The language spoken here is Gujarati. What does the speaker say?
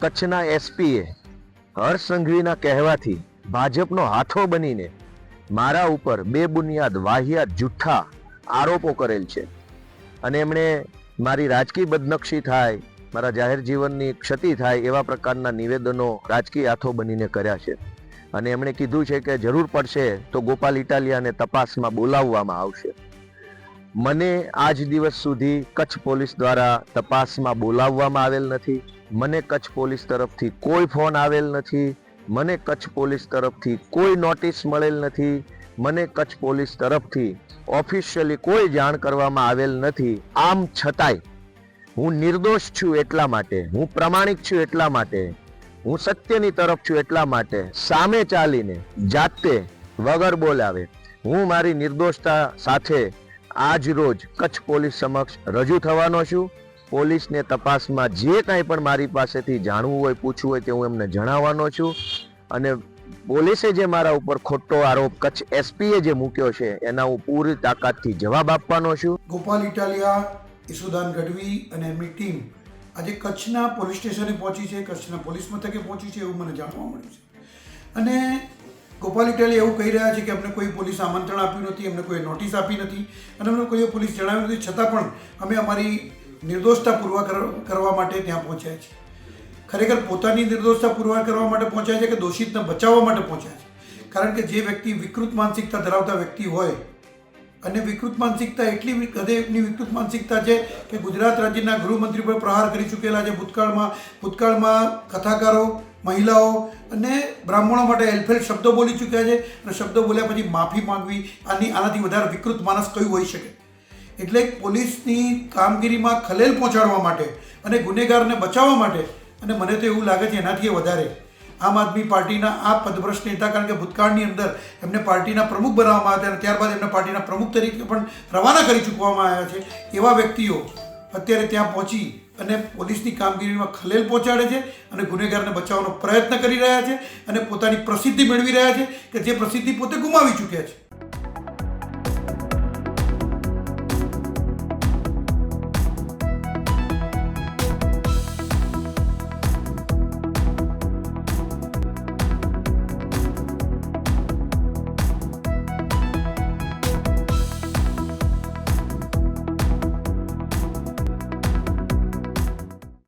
કચ્છના એસપીએ હર્ષ સંઘવીના કહેવાથી ભાજપનો હાથો બનીને મારા ઉપર બેબુનિયાદ વાહિયાત જુઠ્ઠા આરોપો કરેલ છે અને એમણે મારી રાજકીય બદનક્ષી થાય, મારા જાહેર જીવનની ક્ષતિ થાય એવા પ્રકારના નિવેદનો રાજકીય હાથો બનીને કર્યા છે અને એમણે કીધું છે કે જરૂર પડશે તો ગોપાલ ઇટાલિયાને તપાસમાં બોલાવવામાં આવશે. મને આજ દિવસ સુધી કચ્છ પોલીસ દ્વારા તપાસમાં બોલાવવામાં આવેલ નથી. મને કચ્છ પોલીસ તરફથી કોઈ ફોન આવેલ નથી. મને કચ્છ પોલીસ તરફથી કોઈ નોટિસ મળેલ નથી. મને કચ્છ પોલીસ તરફથી ઓફિશિયલી કોઈ જાણ કરવામાં આવેલ નથી. આમ છતાંય હું નિર્દોષ છું એટલા માટે, હું પ્રમાણિક છું એટલા માટે, હું સત્યની તરફ છું એટલા માટે સામે ચાલીને જાતે વગર બોલાવે હું મારી નિર્દોષતા સાથે આજ રોજ કચ્છ પોલીસ સમક્ષ રજૂ થવાનો છું. પોલીસને તપાસમાં જે કાંઈ પણ મારી પાસેથી જાણવું હોય, પૂછવું હોય તે હું એમને જણાવવાનો છું અને પોલીસે જે મારા ઉપર ખોટો આરોપ કચ્છ એસપીએ જે મૂક્યો છે એના હું પૂરી તાકાતથી જવાબ આપવાનો છું. ગોપાલ ઇટાલિયા, ઈસુદાન ગઢવી અને એમની ટીમ આજે કચ્છના પોલીસ સ્ટેશને પહોંચી છે, કચ્છના પોલીસ મથકે પહોંચી છે એવું મને જાણવા મળ્યું છે. અને ગોપાલ ઇટાલિયા એવું કહી રહ્યા છે કે અમને કોઈ પોલીસ આમંત્રણ આપ્યું નથી, અમને કોઈ નોટિસ આપી નથી અને અમને કોઈ પોલીસ જણાવ્યું નથી, છતાં પણ અમે અમારી નિર્દોષતા પુરવાર કરવા માટે ત્યાં પહોંચ્યા છે. ખરેખર પોતાની નિર્દોષતા પુરવાર કરવા માટે પહોંચ્યા છે કે દોષિતને બચાવવા માટે પહોંચ્યા છે? કારણ કે જે વ્યક્તિ વિકૃત માનસિકતા ધરાવતા વ્યક્તિ હોય અને વિકૃત માનસિકતા એટલી હદેની વિકૃત માનસિકતા છે કે ગુજરાત રાજ્યના ગૃહમંત્રી પર પ્રહાર કરી ચૂકેલા છે. ભૂતકાળમાં કથાકારો, મહિલાઓ અને બ્રાહ્મણો માટે હેલ્પફેલ શબ્દો બોલી ચૂક્યા છે અને શબ્દો બોલ્યા પછી માફી માંગવી આનાથી વધારે વિકૃત માણસ કયું હોઈ શકે? એટલે પોલીસની કામગીરીમાં ખલેલ પહોંચાડવા માટે અને ગુનેગારને બચાવવા માટે, અને મને તો એવું લાગે છે એનાથી વધારે આમ આદમી પાર્ટીના આ પદભ્રષ્ટ નેતા, કારણ કે ભૂતકાળની અંદર એમને પાર્ટીના પ્રમુખ બનાવવામાં આવ્યા અને ત્યારબાદ એમને પાર્ટીના પ્રમુખ તરીકે પણ રવાના કરી ચૂકવામાં આવ્યા છે, એવા વ્યક્તિઓ અત્યારે ત્યાં પહોંચી અને પોલીસની કામગીરીમાં ખલેલ પહોંચાડે છે અને ગુનેગારને બચાવવાનો પ્રયત્ન કરી રહ્યા છે અને પોતાની પ્રસિદ્ધિ મેળવી રહ્યા છે કે જે પ્રસિદ્ધિ પોતે ગુમાવી ચૂક્યા છે.